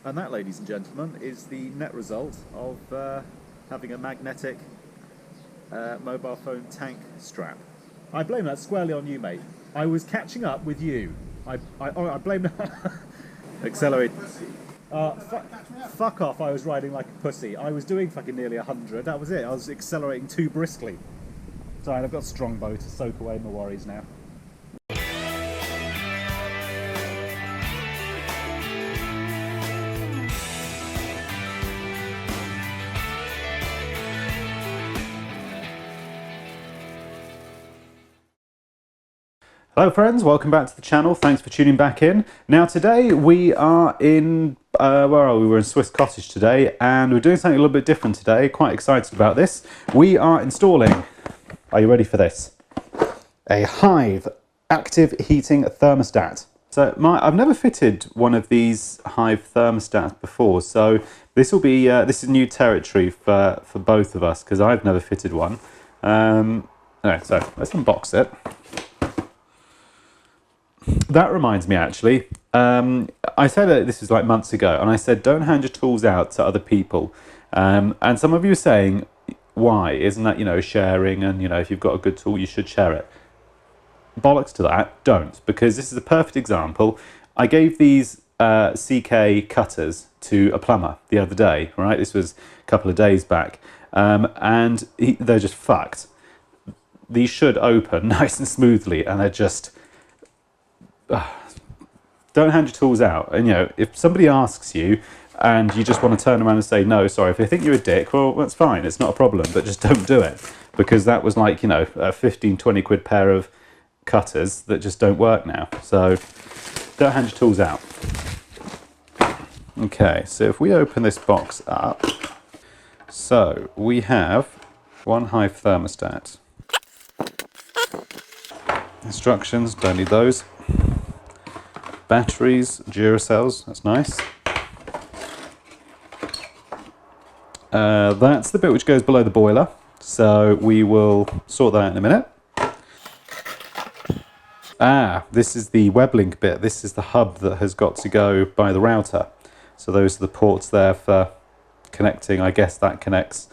And that, ladies and gentlemen, is the net result of having a magnetic mobile phone tank strap. I blame that squarely on you, mate. I was catching up with you. I blame that. Accelerate. Fuck off, I was riding like a pussy. I was doing fucking nearly 100. That was it. I was accelerating too briskly. Sorry, I've got a strong bow to soak away my worries now. Hello friends, welcome back to the channel. Thanks for tuning back in. Now today we are in, where are we? We're in Swiss Cottage today, and we're doing something a little bit different today. Quite excited about this. We are installing, are you ready for this? A Hive active heating thermostat. So I've never fitted one of these Hive thermostats before, so this will be, this is new territory for both of us, because I've never fitted one. Anyway, so let's unbox it. That reminds me, actually, I said this was like months ago, and I said don't hand your tools out to other people, and some of you are saying, why? Isn't that, you know, sharing, and, you know, if you've got a good tool you should share it. Bollocks to that, don't, because this is a perfect example. I gave these CK cutters to a plumber the other day, right? This was a couple of days back, and they're just fucked. These should open nice and smoothly, and they're just... don't hand your tools out. And, you know, if somebody asks you and you just want to turn around and say no, sorry, if they think you're a dick, well, that's fine, it's not a problem, but just don't do it, because that was like, you know, a 15-20 quid pair of cutters that just don't work now. So don't hand your tools out. Okay, so if we open this box up, so we have one Hive thermostat. Instructions, don't need those. Batteries, Duracells, that's nice. That's the bit which goes below the boiler, so we will sort that out in a minute. This is the web link bit. This is the hub that has got to go by the router. So those are the ports there for connecting. I guess that connects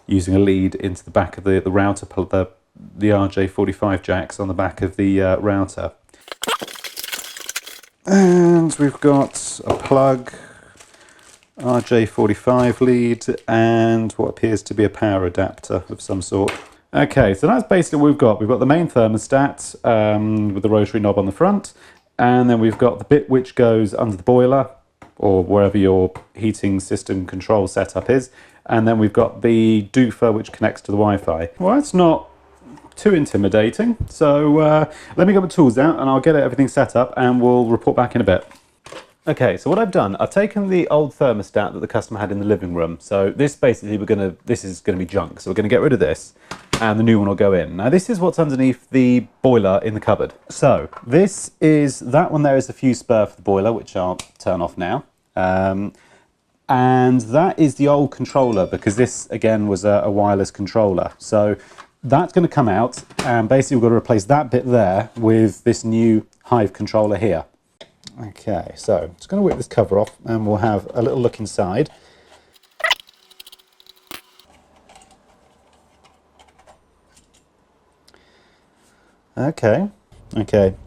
using a lead into the back of the router, the RJ45 jacks on the back of the router. And we've got a plug, RJ45 lead, and what appears to be a power adapter of some sort. Okay, so that's basically what we've got. We've got the main thermostat with the rotary knob on the front, and then we've got the bit which goes under the boiler, or wherever your heating system control setup is, and then we've got the doofer which connects to the Wi-Fi. Well, it's not too intimidating, so let me get my tools out and I'll get everything set up and we'll report back in a bit. Okay, so what I've done, I've taken the old thermostat that the customer had in the living room. So this basically this is going to be junk, so we're going to get rid of this and the new one will go in. Now this is what's underneath the boiler in the cupboard. So this is, that one there is a fuse spur for the boiler, which I'll turn off now. And that is the old controller, because this again was a wireless controller. So that's going to come out, and basically we've got to replace that bit there with this new Hive controller here. Okay, so I'm just going to whip this cover off and we'll have a little look inside. Okay,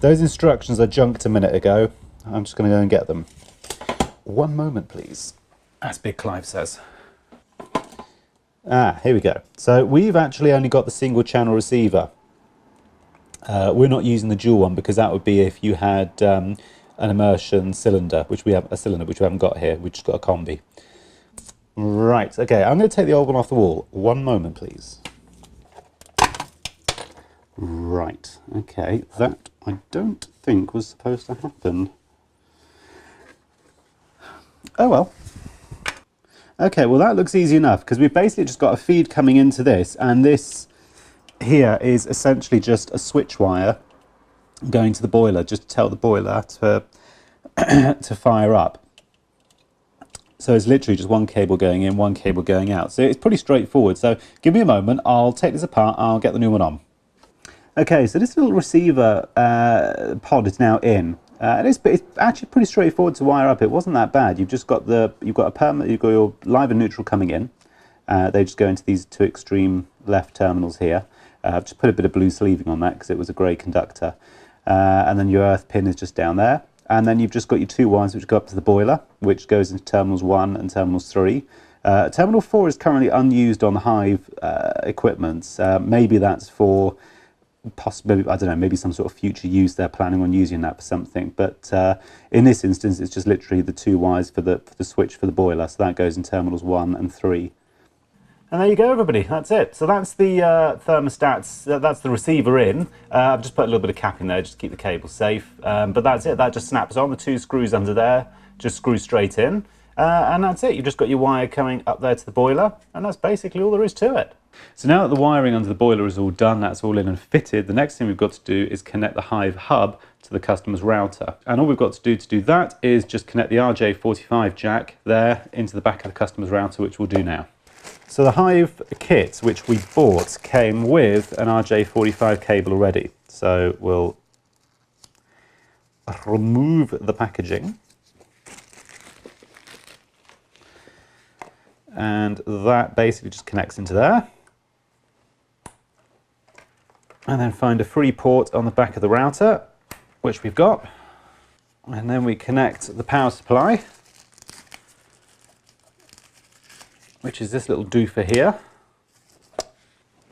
those instructions I junked a minute ago. I'm just going to go and get them. One moment, please, as Big Clive says. Here we go. So we've actually only got the single channel receiver. We're not using the dual one because that would be if you had an immersion cylinder, which we have, a cylinder which we haven't got here. We've just got a combi. Right, okay, I'm going to take the old one off the wall. One moment, please. Right, okay, that I don't think was supposed to happen. Oh well. Okay, well that looks easy enough, because we've basically just got a feed coming into this, and this here is essentially just a switch wire going to the boiler, just to tell the boiler to, to fire up. So it's literally just one cable going in, one cable going out. So it's pretty straightforward. So give me a moment, I'll take this apart, I'll get the new one on. Okay, so this little receiver pod is now in. And it's actually pretty straightforward to wire up. It wasn't that bad. You've got your live and neutral coming in. They just go into these two extreme left terminals here. I've just put a bit of blue sleeving on that because it was a grey conductor. And then your earth pin is just down there. And then you've just got your two wires which go up to the boiler, which goes into terminals 1 and terminals 3. Terminal 4 is currently unused on the Hive equipment. Maybe that's for possibly, I don't know, maybe some sort of future use. They're planning on using that for something. But in this instance, it's just literally the two wires for the switch for the boiler. So that goes in terminals 1 and 3. And there you go, everybody. That's it. So that's the thermostats. That's the receiver in. I've just put a little bit of cap in there just to keep the cable safe. But that's it. That just snaps on. The two screws under there just screw straight in. And that's it. You've just got your wire coming up there to the boiler. And that's basically all there is to it. So now that the wiring under the boiler is all done, that's all in and fitted, the next thing we've got to do is connect the Hive hub to the customer's router. And all we've got to do that is just connect the RJ45 jack there into the back of the customer's router, which we'll do now. So the Hive kit, which we bought, came with an RJ45 cable already. So we'll remove the packaging. And that basically just connects into there. And then find a free port on the back of the router, which we've got. And then we connect the power supply, which is this little doofer here.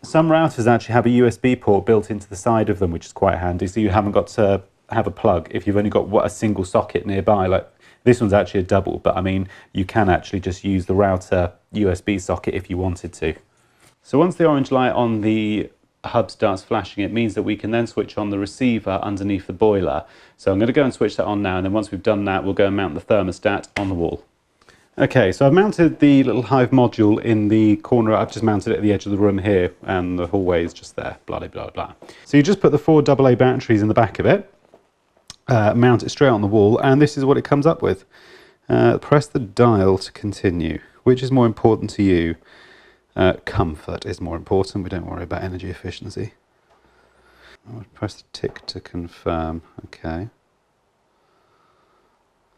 Some routers actually have a USB port built into the side of them, which is quite handy, so you haven't got to have a plug if you've only got a single socket nearby. Like this one's actually a double, but I mean, you can actually just use the router USB socket if you wanted to. So once the orange light on the hub starts flashing, it means that we can then switch on the receiver underneath the boiler. So I'm going to go and switch that on now, and then once we've done that, we'll go and mount the thermostat on the wall. Okay, so I've mounted the little Hive module in the corner. I've just mounted it at the edge of the room here, and the hallway is just there, blah, blah, blah, blah. So you just put the 4 AA batteries in the back of it, mount it straight on the wall, and this is what it comes up with. Press the dial to continue. Which is more important to you? Comfort is more important. We don't worry about energy efficiency. I'll press the tick to confirm. Okay.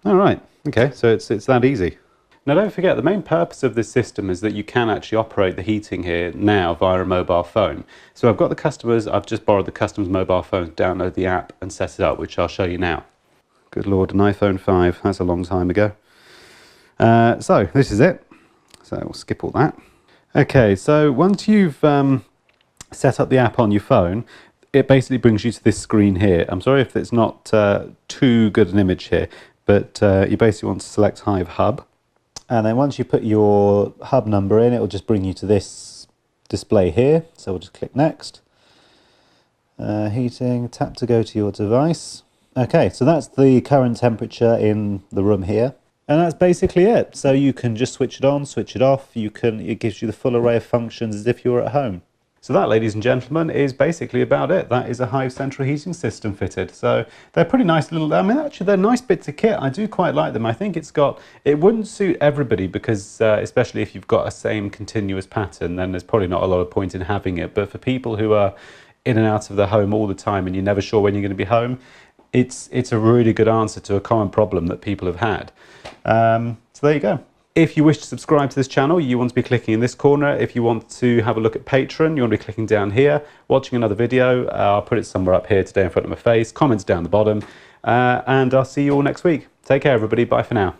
All right. Okay, so it's that easy. Now don't forget, the main purpose of this system is that you can actually operate the heating here now via a mobile phone. So I've just borrowed the customer's mobile phone to download the app and set it up, which I'll show you now. Good Lord, an iPhone 5, that's a long time ago. So this is it. So we'll skip all that. Okay, so once you've set up the app on your phone, it basically brings you to this screen here. I'm sorry if it's not too good an image here, but you basically want to select Hive Hub. And then once you put your hub number in, it will just bring you to this display here. So we'll just click Next. Heating, tap to go to your device. Okay, so that's the current temperature in the room here. And that's basically it. So you can just switch it on, switch it off. It gives you the full array of functions as if you were at home. So that, ladies and gentlemen, is basically about it. That is a Hive central heating system fitted. So they're pretty nice little, I mean, actually they're nice bits of kit. I do quite like them. I think it wouldn't suit everybody because, especially if you've got a same continuous pattern, then there's probably not a lot of point in having it. But for people who are in and out of their home all the time and you're never sure when you're going to be home, it's a really good answer to a common problem that people have had. So there you go. If you wish to subscribe to this channel, you want to be clicking in this corner. If you want to have a look at Patreon, you want to be clicking down here. Watching another video, I'll put it somewhere up here today in front of my face. Comments down the bottom. And I'll see you all next week. Take care, everybody. Bye for now.